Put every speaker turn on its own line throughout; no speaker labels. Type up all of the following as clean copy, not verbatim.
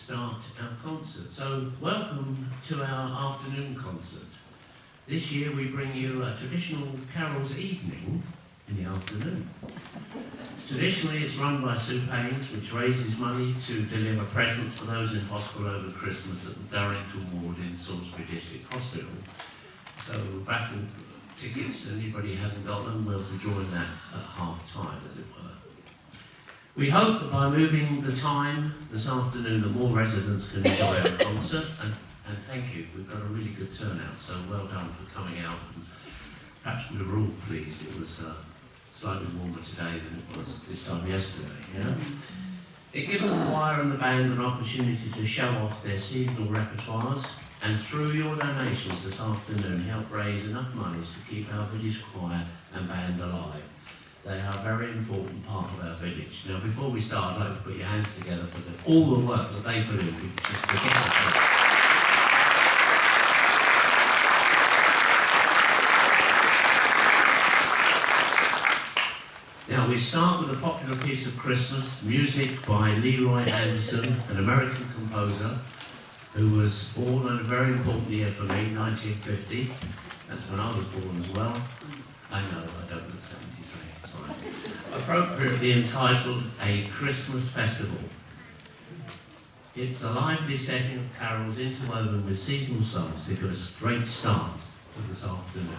start our concert. So welcome to our afternoon concert. This year we bring you a traditional carols evening in the afternoon. Traditionally it's run by Sue Paynes, which raises money to deliver presents for those in hospital over Christmas at the Durrington ward in Salisbury District Hospital. So raffle tickets, anybody who hasn't got them, we'll be drawing that at half time, as it were. We hope that by moving the time this afternoon, that more residents can enjoy our concert, and thank you. We've got a really good turnout, so well done for coming out. And perhaps we were all pleased. It was slightly warmer today than it was this time yesterday. Yeah? It gives the choir and the band an opportunity to show off their seasonal repertoires, and through your donations this afternoon, help raise enough monies to keep our village choir and band alive. They are a very important part of our village. Now, before we start, I'd like to put your hands together for all the work that they put in. Now, we start with a popular piece of Christmas, music by Leroy Anderson, an American composer who was born in a very important year for me, 1950. That's when I was born as well. I know, I don't look 73. Appropriately entitled A Christmas Festival. It's a lively setting of carols interwoven with seasonal songs to give us a great start to this afternoon.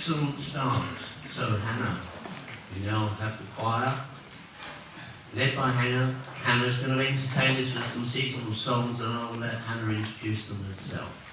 excellent start. So Hannah, we now have the choir, led by Hannah. Hannah's going to entertain us with some suitable songs, and I'll let Hannah introduce them herself.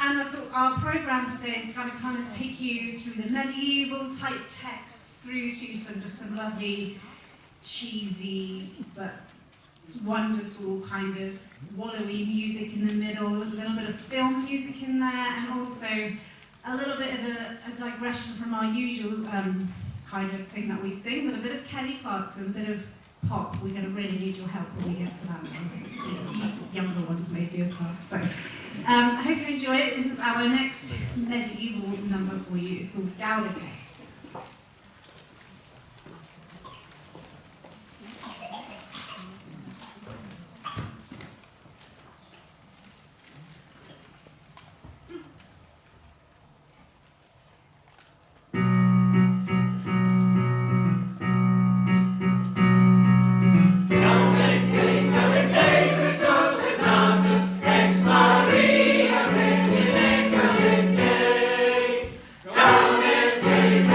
And I thought our programme today is going to kind of take you through the medieval type texts through to some lovely, cheesy, but wonderful kind of wallowy music in the middle, a little bit of film music in there, and also a little bit of a digression from our usual kind of thing that we sing, with a bit of Kelly Clarkson, a bit of pop. We're going to really need your help when we get to that one. Younger ones maybe as well. So I hope you enjoy it. This is our next medieval number for you. It's called Gaudete.
Gaudete,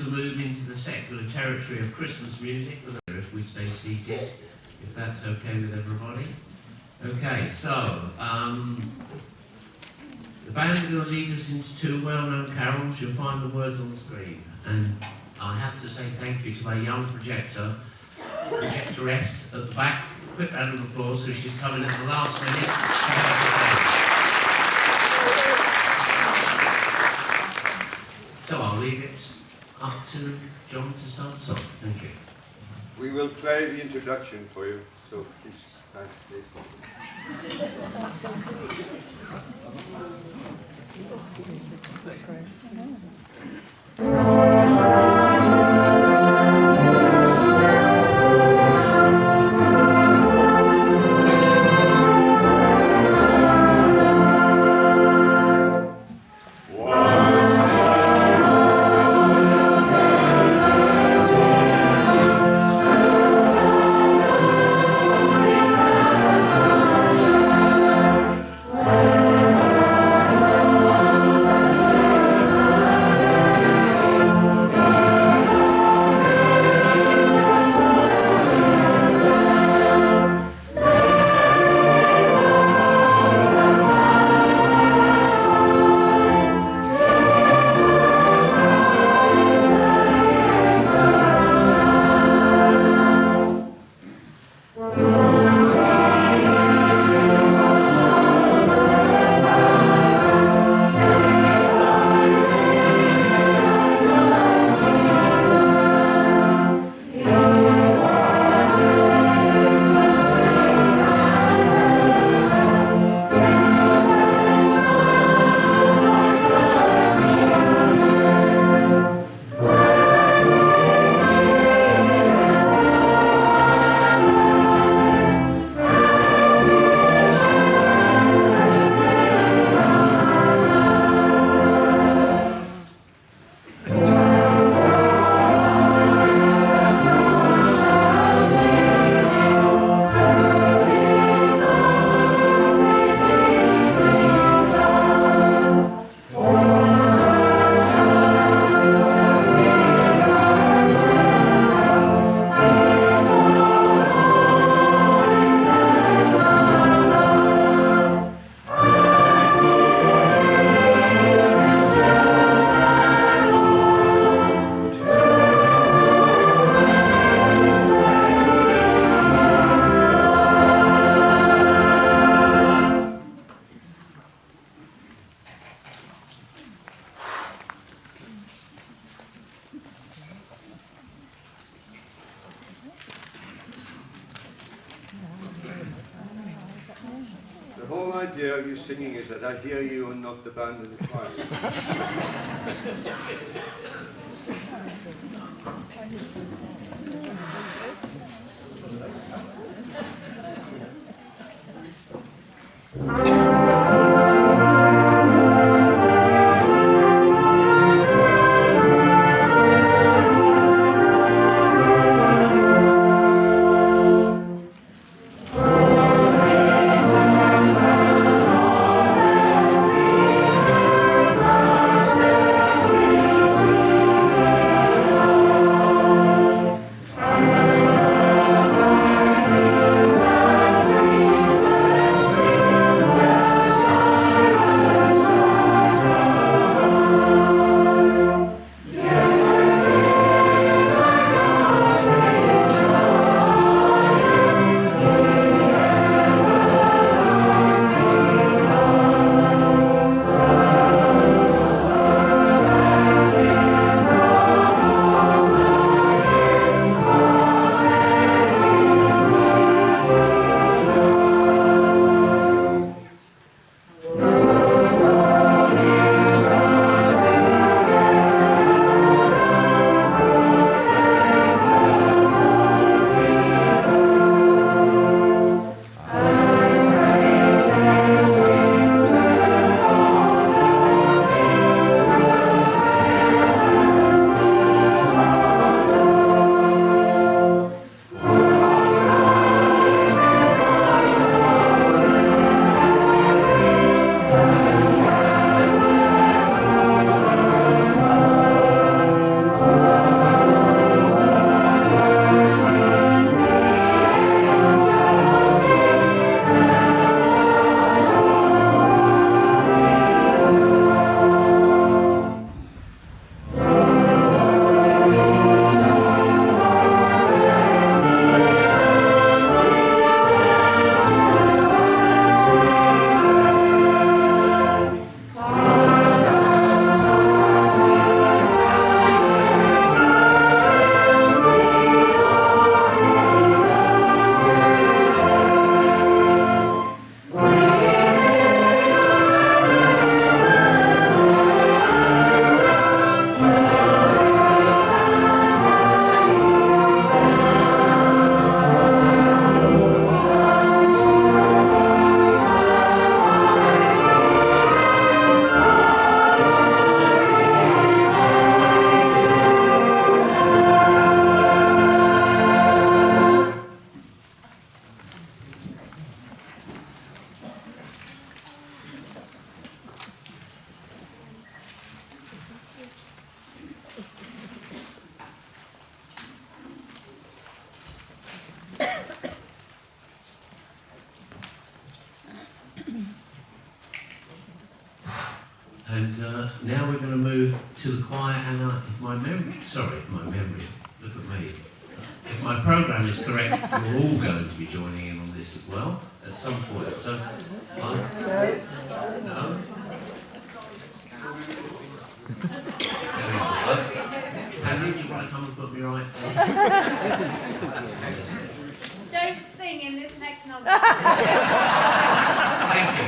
to move into the secular territory of Christmas music, if we stay seated, if that's okay with everybody. Okay, so the band are going to lead us into two well-known carols. You'll find the words on the screen. And I have to say thank you to my young projectoress at the back. Quick round of applause, so she's coming at the last minute. So I'll leave it up to John to start us off. Thank you.
We will play the introduction for you, so please stand please. The whole idea of you singing is that I hear you and not the band and the choir.
now we're going to move to the choir, and look at me. If my programme is correct, you're all going to be joining in on this as well at some point. So, no? Harry, do you want to come and put me right?
Don't sing in this next number.
Thank you.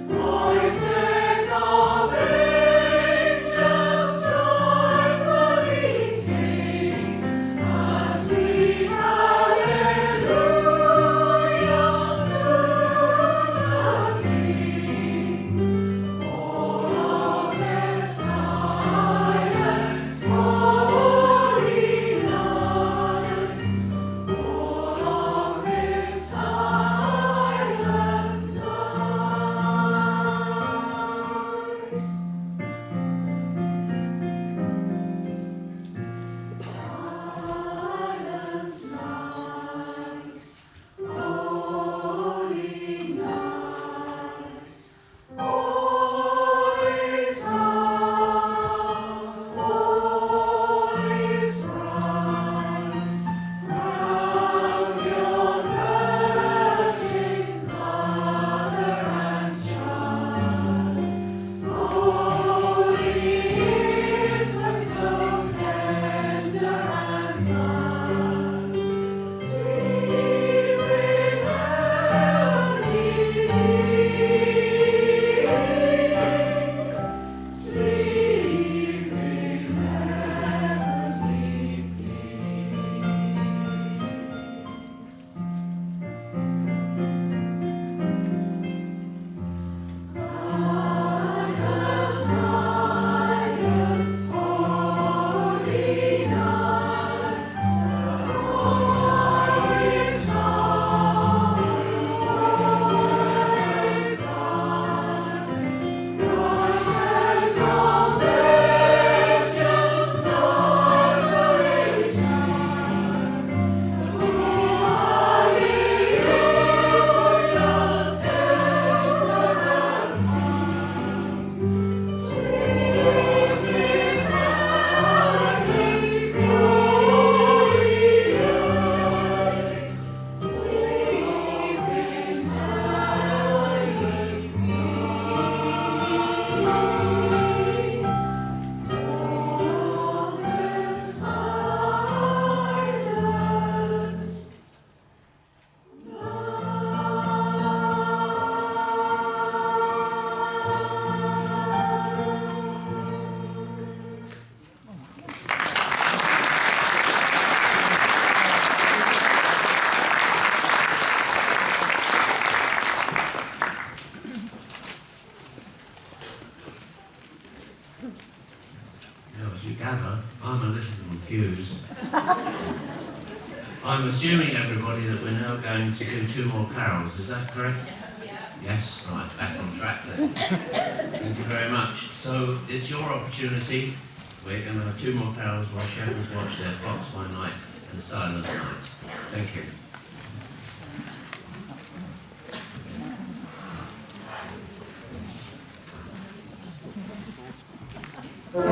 Voices of
gather, I'm a little confused. I'm assuming, everybody, that we're now going to do 2 more carols, is that correct? Yes, right, back on track then. Thank you very much. So, it's your opportunity. We're going to have 2 more carols while shepherds watch their flocks by night and silent night. Thank you.
Be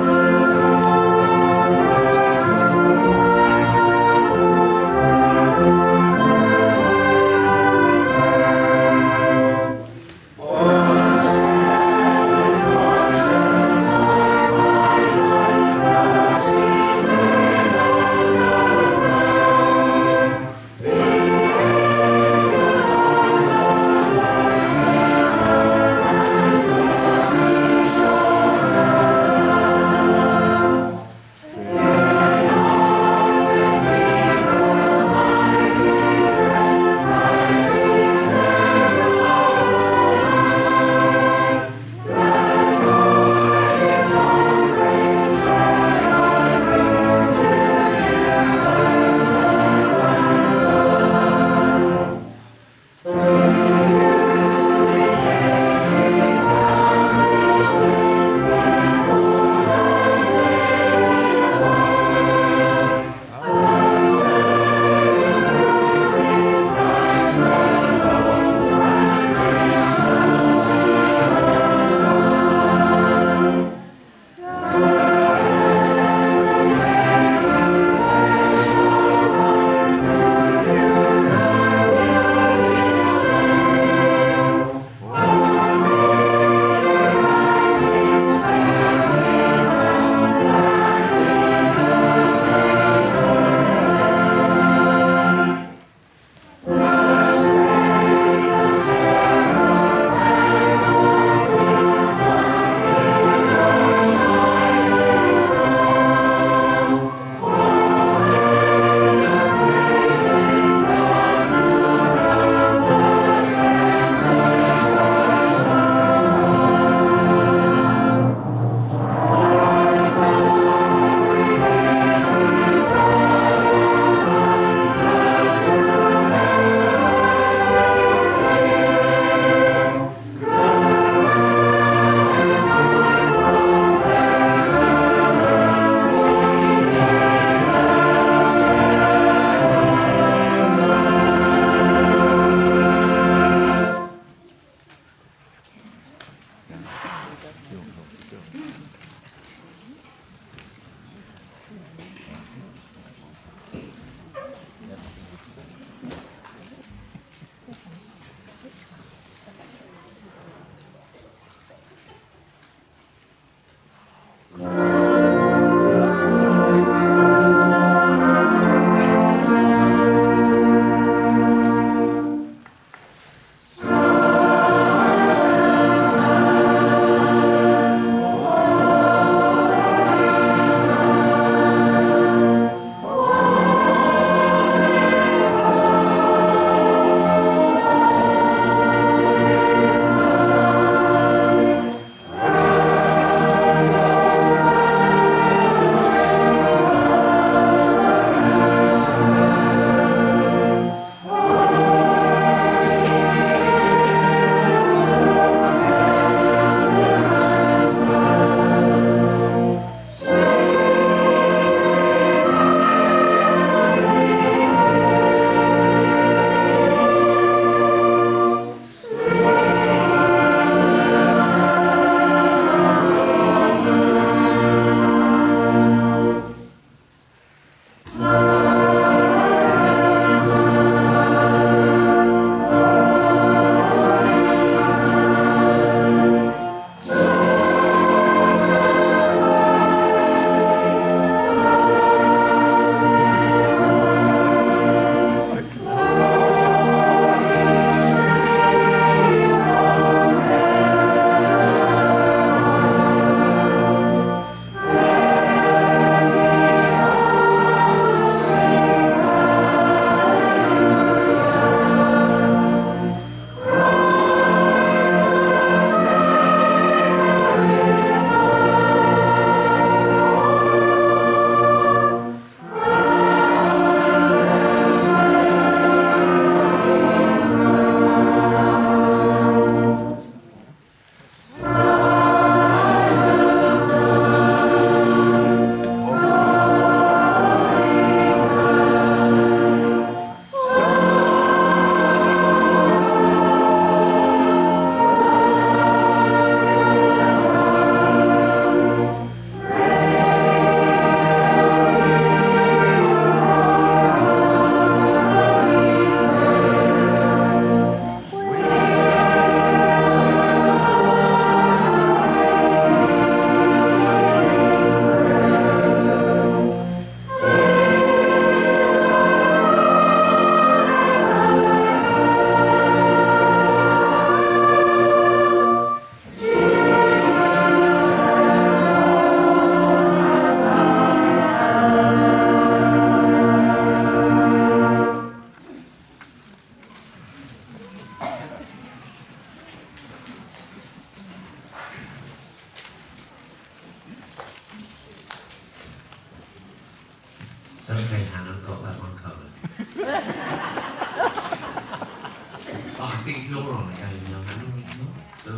think you're on again, young Hannah, are you not? So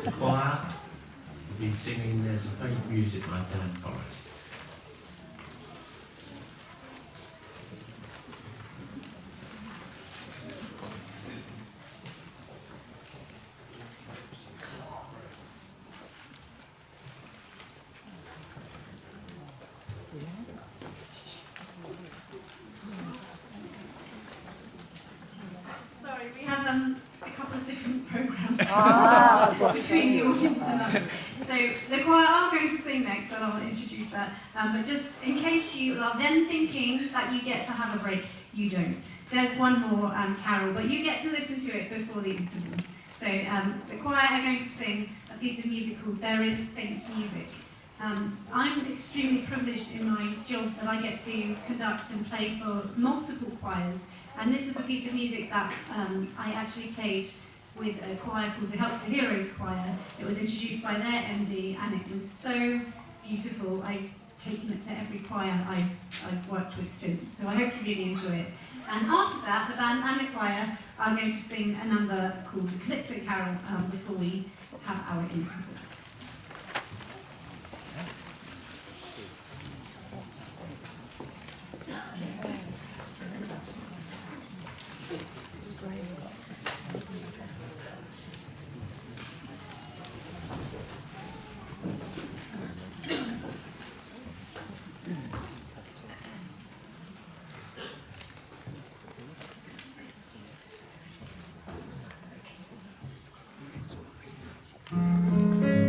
the choir will be singing There's a Faint Music by Dan Forrest.
Sorry, we have a couple of different programmes between the audience and us. So the choir are going to sing next, and I'll introduce that. But just in case you are then thinking that you get to have a break, you don't. There's one more carol, but you get to listen to it before the interval. So the choir are going to sing a piece of music called There Is Faint Music. I'm extremely privileged in my job that I get to conduct and play for multiple choirs, and this is a piece of music that I actually played with a choir called the Help the Heroes Choir. It was introduced by their MD, and it was so beautiful. I've taken it to every choir I've worked with since, so I hope you really enjoy it. And after that, the band and the choir are going to sing a number called the Calypso Carol before we have our interval.
Thank you.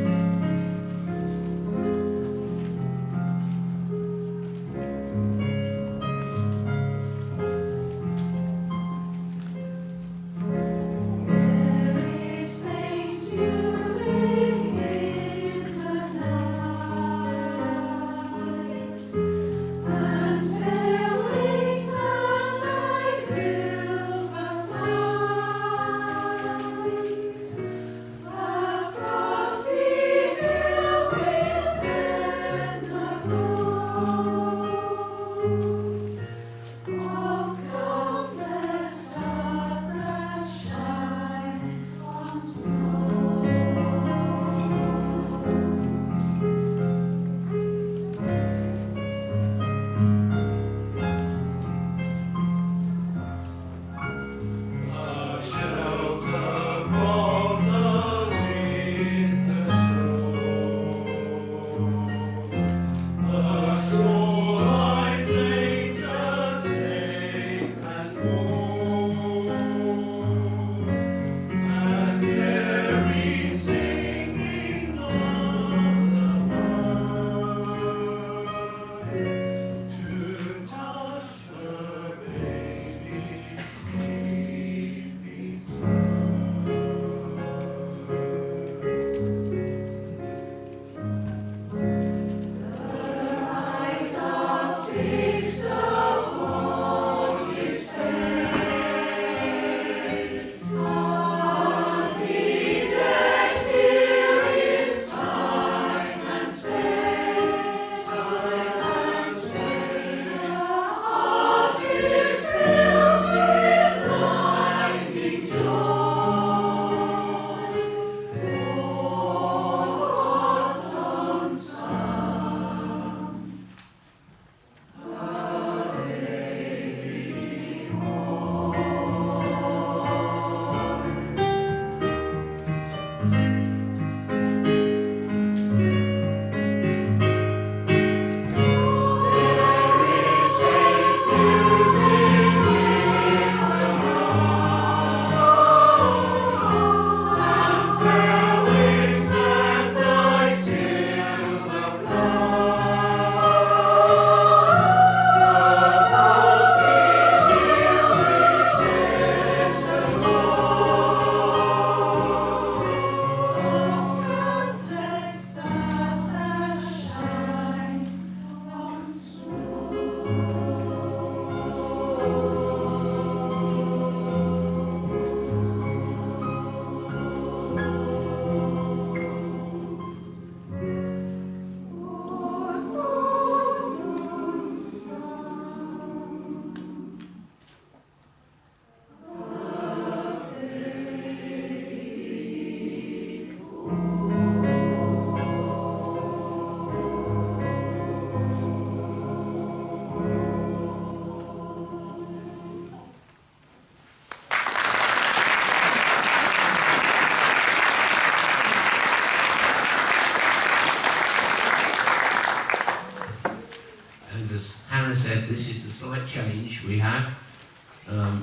we have.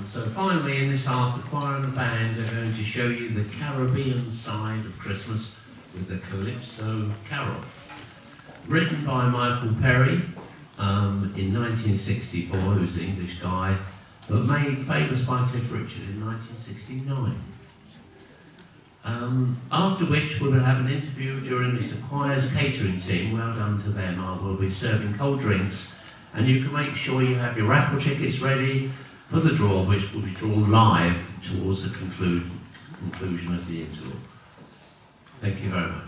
So finally, in this half, the choir and the band are going to show you the Caribbean side of Christmas with the Calypso Carol. Written by Michael Perry in 1964, who's the English guy, but made famous by Cliff Richard in 1969. After which we will have an interview during this choir's catering team. Well done to them. I will be serving cold drinks, and you can make sure you have your raffle tickets ready for the draw, which will be drawn live towards the conclusion of the interval. Thank you very much.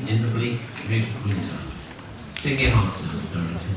In the bleak mid-winter. Sing your hearts out, Durrington.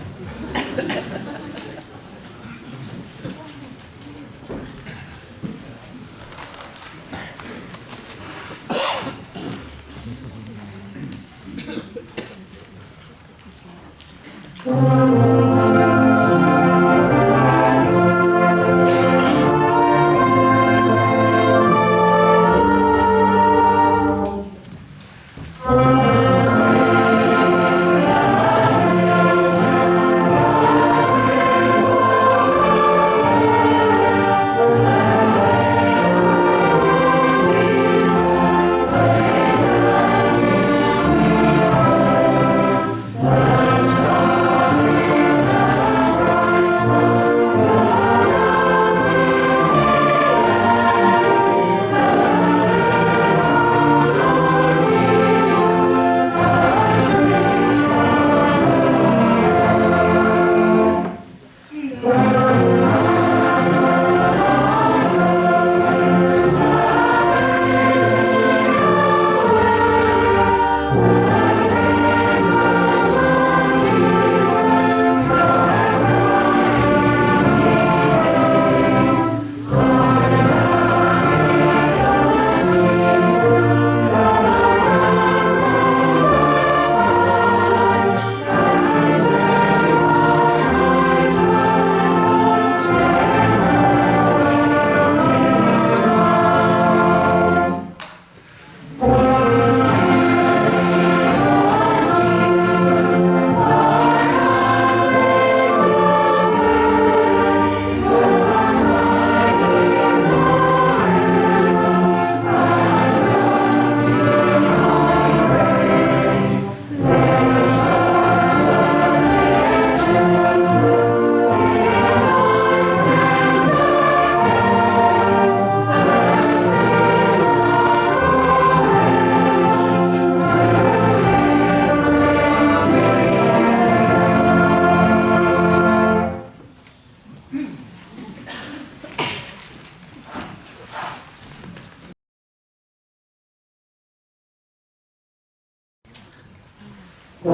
Now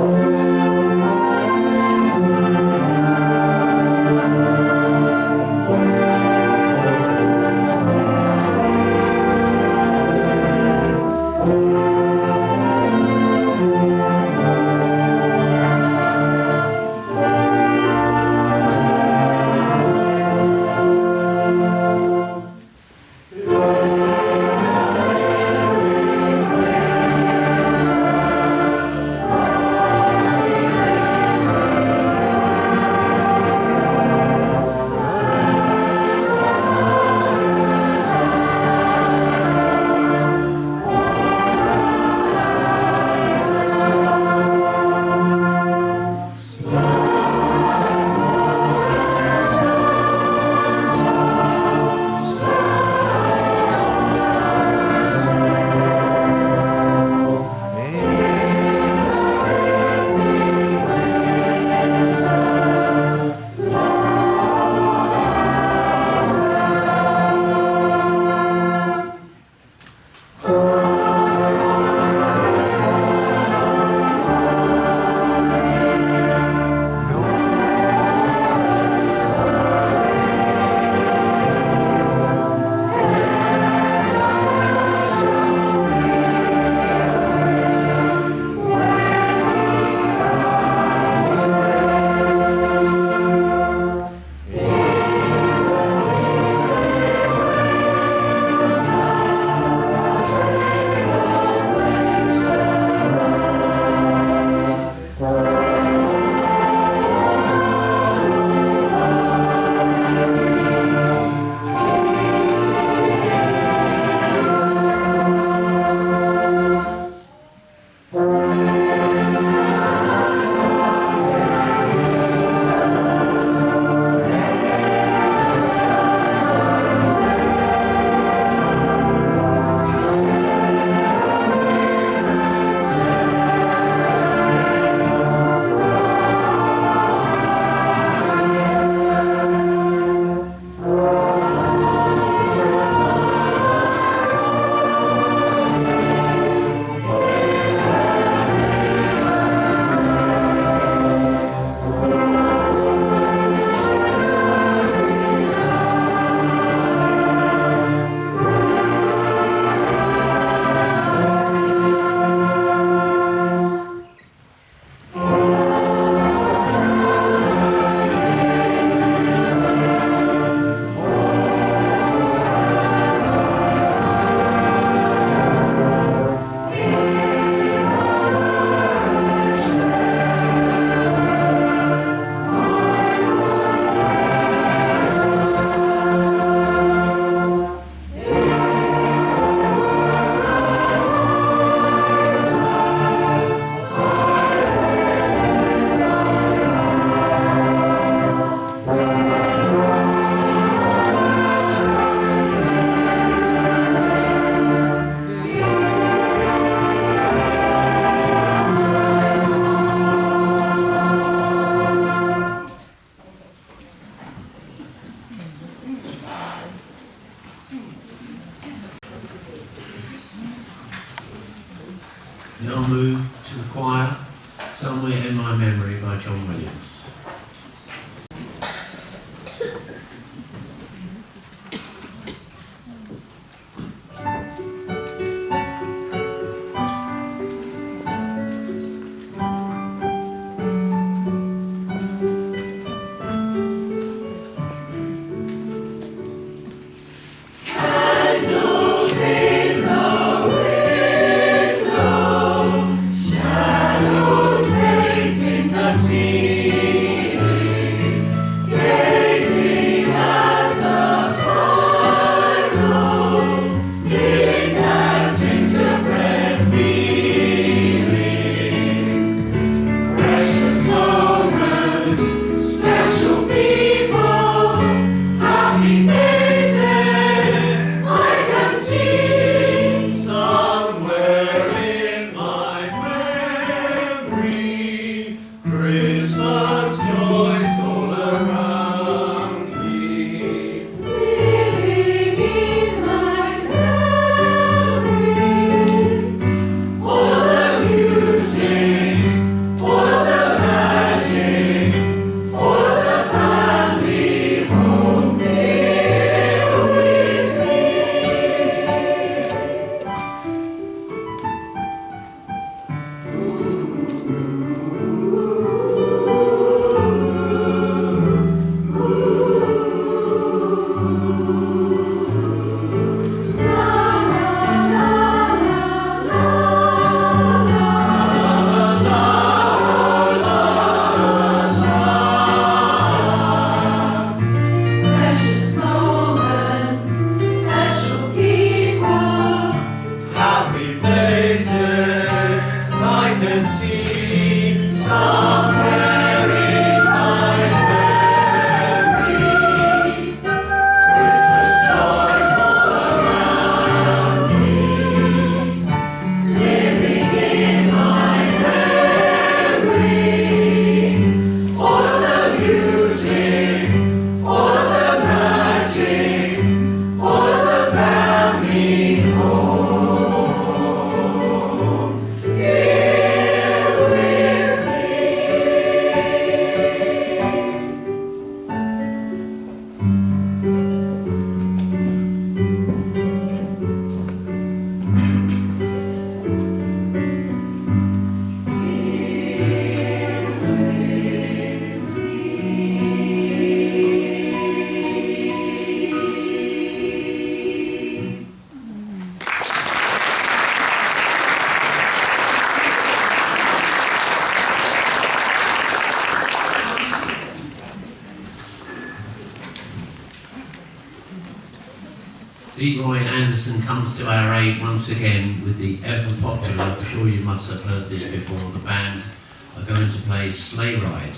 move to the choir, Somewhere in My Memory by John Williams.
Shadows painting the sea.
Leroy Anderson comes to our aid once again with the ever popular, I'm sure you must have heard this before, the band are going to play Sleigh Ride.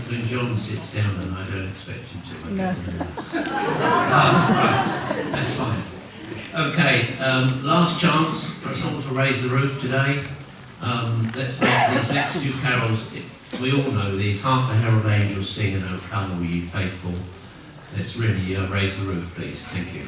When John sits down, and I don't expect him to.
No.
Right, that's fine. Okay, last chance for us all to raise the roof today. Let's make these next two carols. We all know these. Hark the herald angels sing, and O come, all ye faithful. Let's really raise the roof, please. Thank you.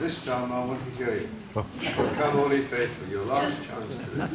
this time I want to hear you. Come, only faithful, your last chance today.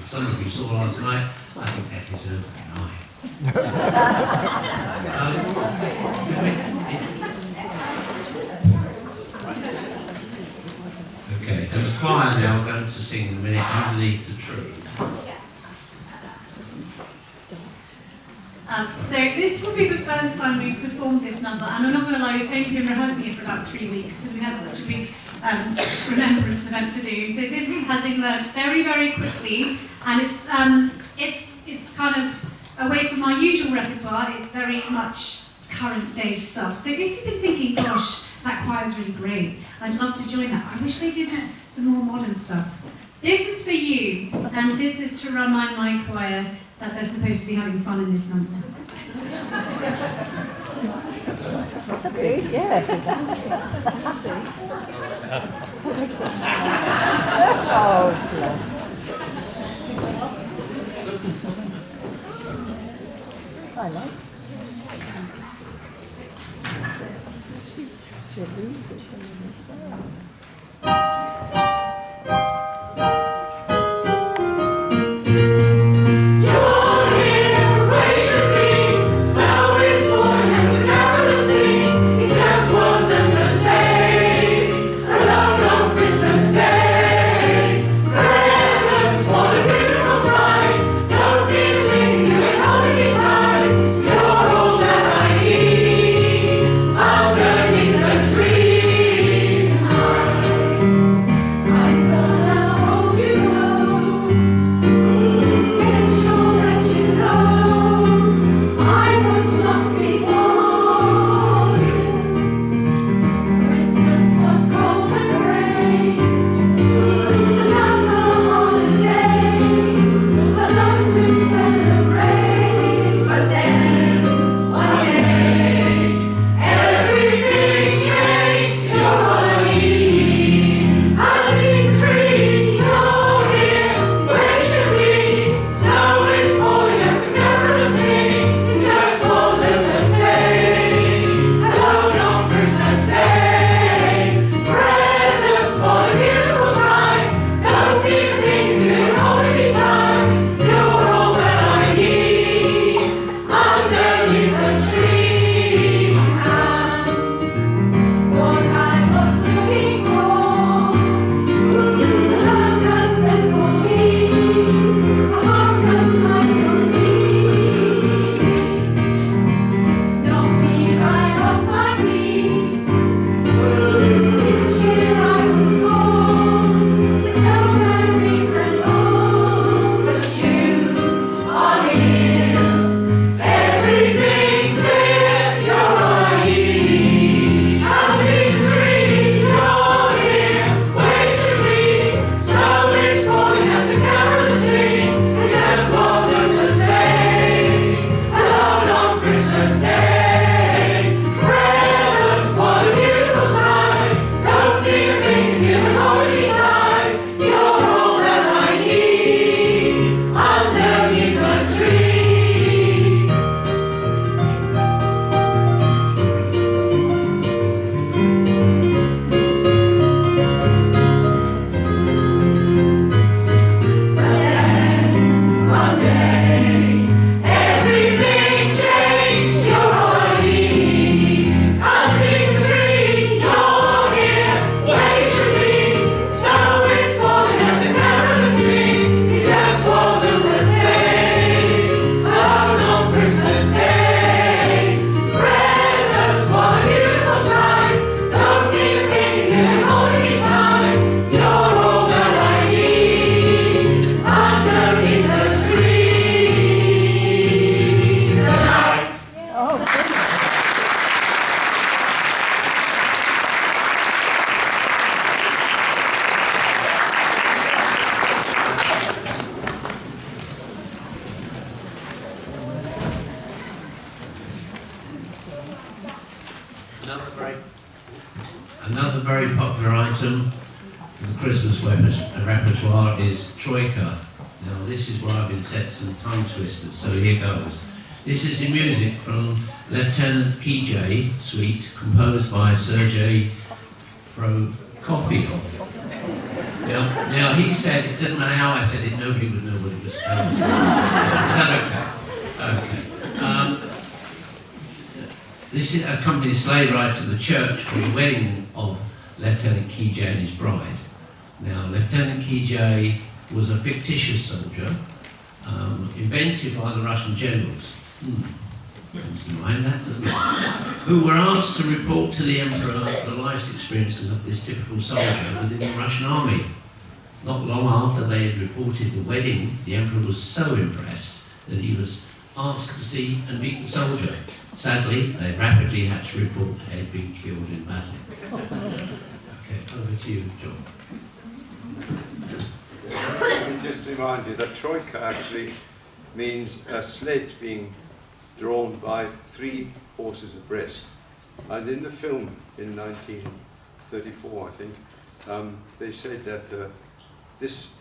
some of you saw last night, I think that deserves an eye. Okay, and the choir now are going to sing in a minute underneath the tree.
So this will be the first time we've performed this number, and I'm not going to lie, we've only been rehearsing it for about 3 weeks because we had such a big remembrance event to do. So this has been learned very, very quickly, and it's kind of away from our usual repertoire. It's very much current day stuff. So if you've been thinking, gosh, that choir's really great, I'd love to join that. I wish they did some more modern stuff. This is for you, and this is to remind my choir that they're supposed to be having fun in this number.
That's a good, yeah. Oh, bless. I like
Just
a very popular item in the Christmas repertoire is Troika. Now this is where I've been set some tongue twisters, so here goes. This is the music from Lieutenant Kijay Suite, composed by Sergei Prokofiev. Now he said, it doesn't matter how I said it, nobody would know what it was supposed to be. Is that okay? Okay. This is accompanied sleigh ride to the church for the wedding of Lieutenant Kijay and his bride. Now, Lieutenant Kijay was a fictitious soldier, invented by the Russian generals. Comes to mind that, doesn't it? Who were asked to report to the Emperor the life's experiences of this typical soldier within the Russian army. Not long after they had reported the wedding, the Emperor was so impressed that he was asked to see and meet the soldier. Sadly, they rapidly had to report that he had been killed in battle. Okay, over to you, John.
Let me just remind you that Troika actually means a sled being drawn by 3 horses abreast. And in the film in 1934, I think, they said that this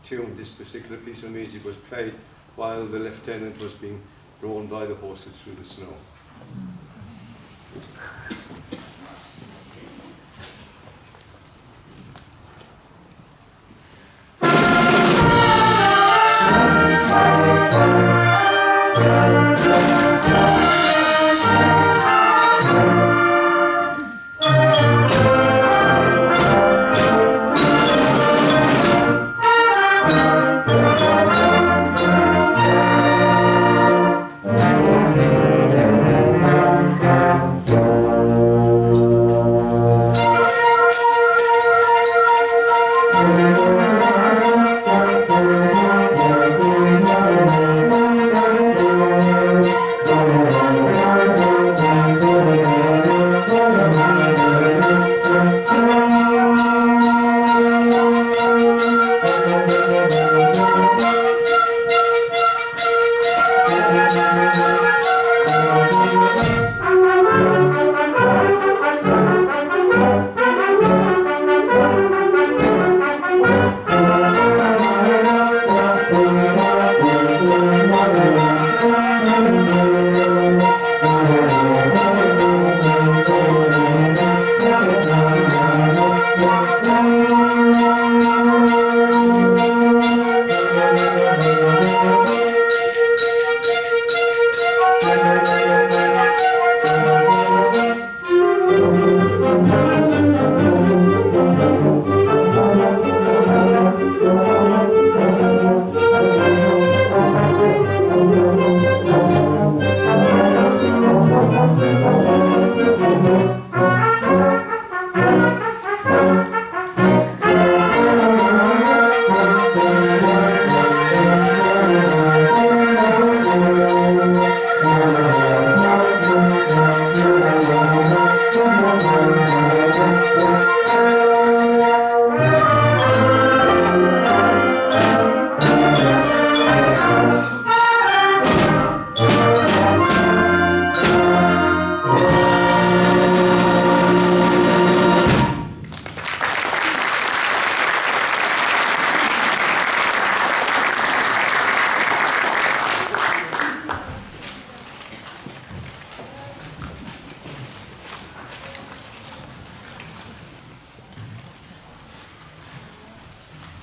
tune, this particular piece of music was played while the lieutenant was being drawn by the horses through the snow.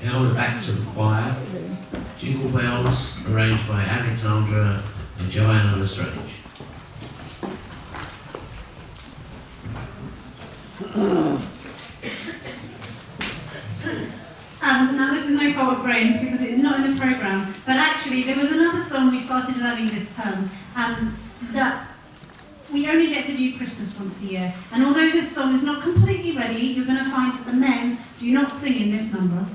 Now we're back to the choir. Jingle Bells, arranged by Alexandra and Joanna Lestrange.
Now this is no fault of Graham's because it's not in the programme, but actually there was another song we started learning this term that we only get to do Christmas once a year. And although this song is not completely ready, you're going to find that the men do not sing in this number.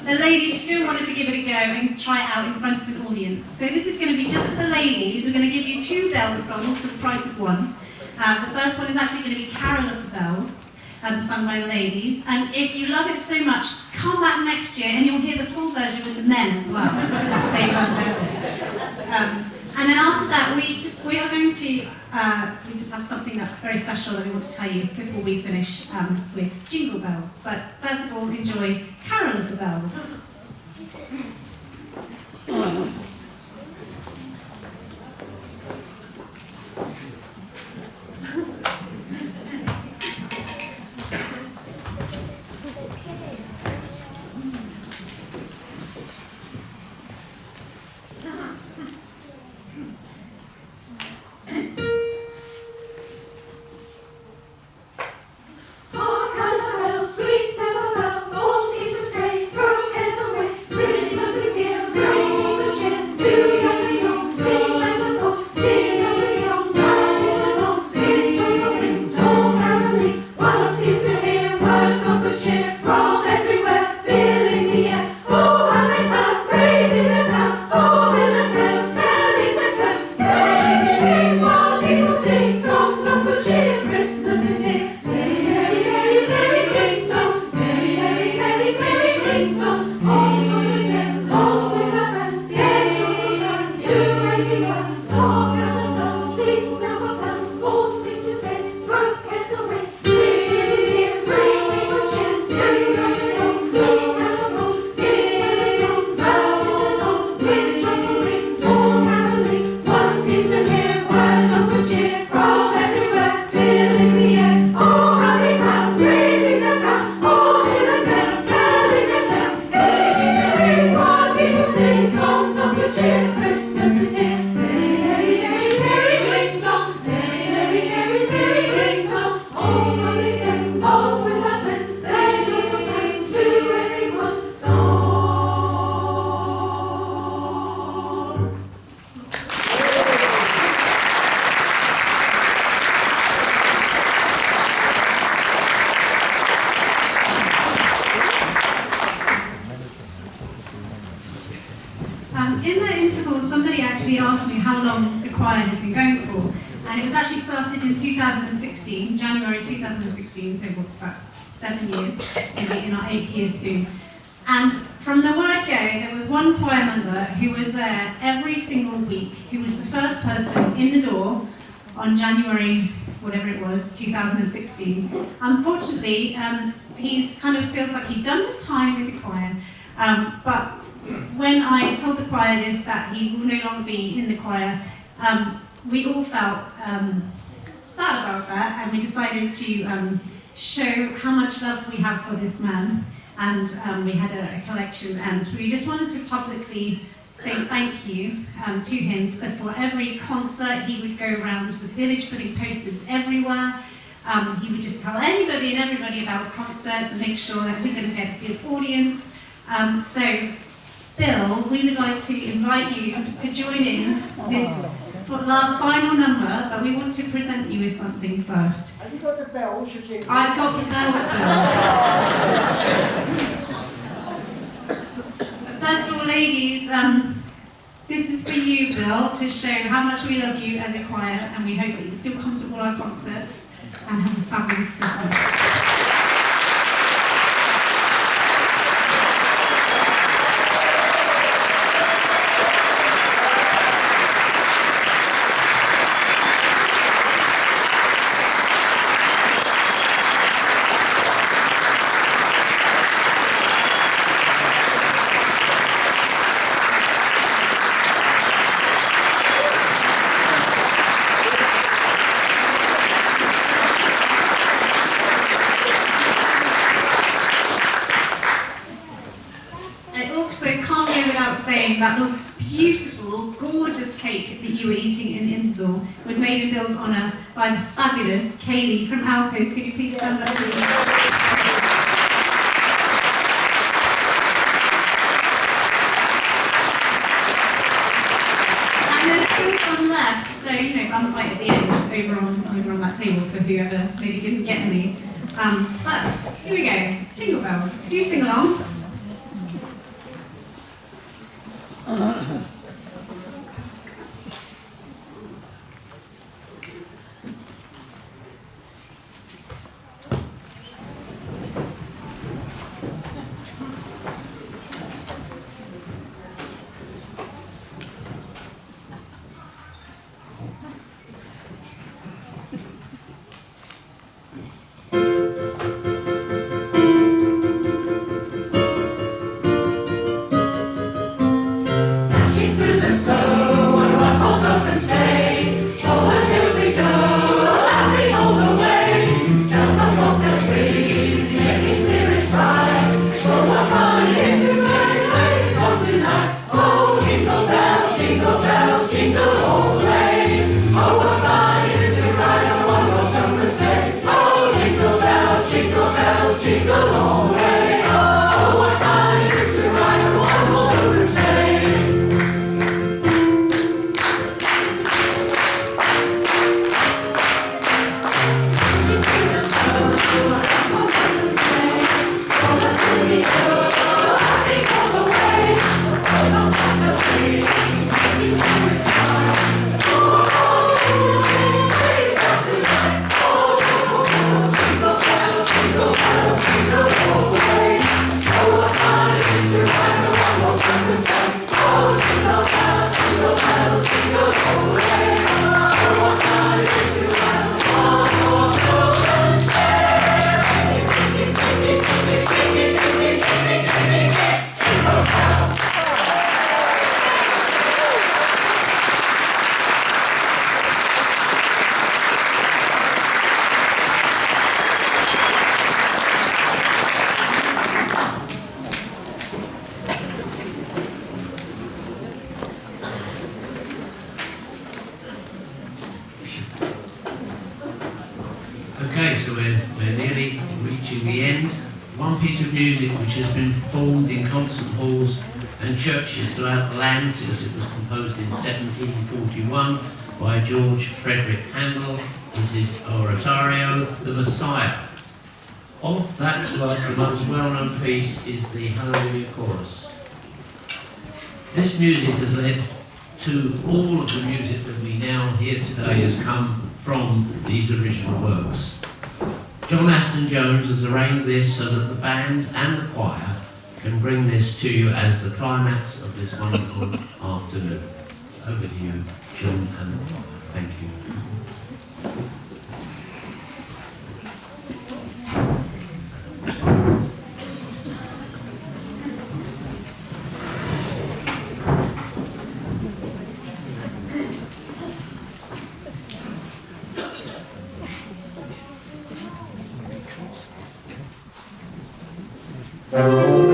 The ladies still wanted to give it a go and try it out in front of an audience. So this is going to be just for the ladies. We're going to give you 2 bell songs for the price of 1. The first one is actually going to be Carol of the Bells, sung by the ladies. And if you love it so much, come back next year and you'll hear the full version with the men as well. They love it. And then after that, we are going to we just have something that's very special that we want to tell you before we finish with Jingle Bells. But first of all, enjoy Carol of the Bells. In the interval, somebody actually asked me how long the choir has been going for, and it was actually started in 2016, January 2016, so about 7 years, in our 8th year soon. And from the word go, there was one choir member who was there every single week, who was the first person in the door on January, whatever it was, 2016. Unfortunately, he's kind of feels like he's done his time with the choir. But when I told the choir this, that he will no longer be in the choir, we all felt sad about that, and we decided to show how much love we have for this man. And we had a collection, and we just wanted to publicly say thank you to him, because for every concert he would go around the village putting posters everywhere. He would just tell anybody and everybody about concerts and make sure that we're going to get a good audience. So, Bill, we would like to invite you to join in this final number, but we want to present you with something first.
Have you got the bells?
I've got the bells, Bill. First of all, ladies, this is for you, Bill, to show how much we love you as a choir, and we hope that you still come to all our concerts and have a fabulous Christmas. That the beautiful, gorgeous cake that you were eating in the interval was made in Bill's honour by the fabulous Kaylee from Altos. Could you please stand up, please? And there's still some left, so I'm right at the end over on that table for whoever maybe didn't get any. But here we go, Jingle Bells. Do you sing along?
Okay, so we're nearly reaching the end. One piece of music which has been performed in concert halls and churches throughout the land since it was composed in 1741 by George Frederick Handel is his oratorio, The Messiah. Of that work, the most well-known piece is the Hallelujah Chorus. This music has led to all of the music that we now hear today has come from these original works. John Aston Jones has arranged this so that the band and the choir can bring this to you as the climax of this wonderful afternoon. Over to you, John and the choir. Thank you.
Hallelujah.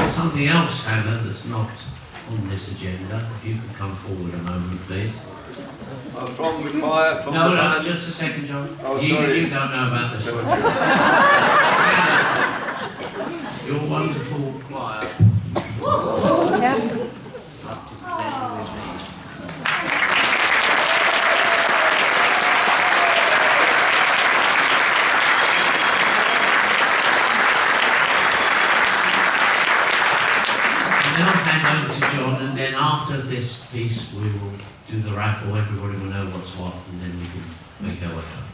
Something else, Hannah, that's not on this agenda. If you could come forward a moment, please.
From the choir, from
No,
the
no,
band.
just a second, John.
Oh,
you
sorry.
don't know about this one. Your wonderful choir.
Yeah.
Up to presenting this evening. And then I'll hand over to John, and then after this piece we will do the raffle. Everybody will know what's what, and then we can make our way up.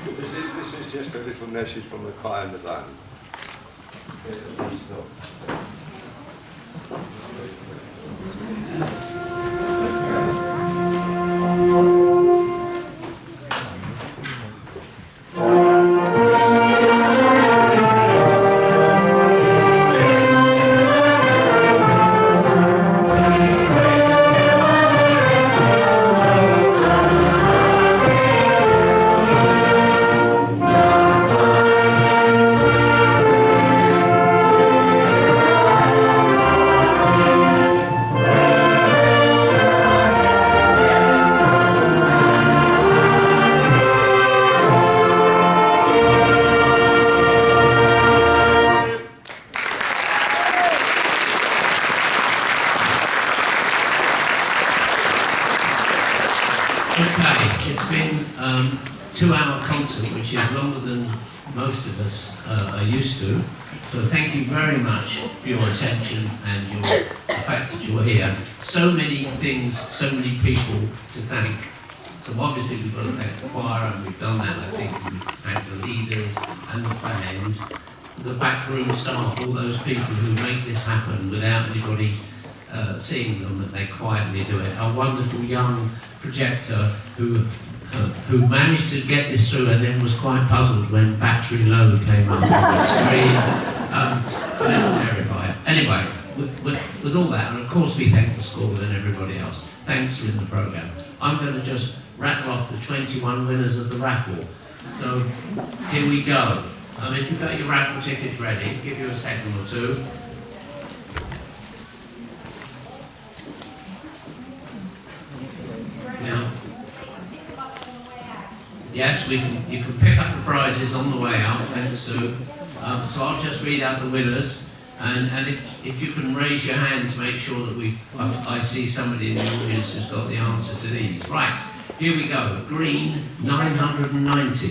This is just a little message from the choir and the band. Okay, it's been a 2-hour concert, which is longer than most of us are used to. So thank you very much for your attention and the fact that you're here. So many things, so many people to thank. So obviously we've got to thank the choir, and we've done that. I think we've thanked the leaders and the band, the backroom staff, all those people who make this happen without anybody seeing them, that they quietly do it. Our wonderful young projector who managed to get this through and then was quite puzzled when battery low came up on the screen. They were terrified. Anyway, with all that, and of course we thank the school and everybody else. Thanks for in the programme. I'm going to just rattle off the 21 winners of the raffle. So here we go. If you've got your raffle tickets ready, give you a second or two. Now, yes, you can pick up the prizes on the way out, thanks Sue. So I'll just read out the winners, and if you can raise your hand to make sure that I see somebody in the audience who's got the answer to these. Right, here we go. Green, 990.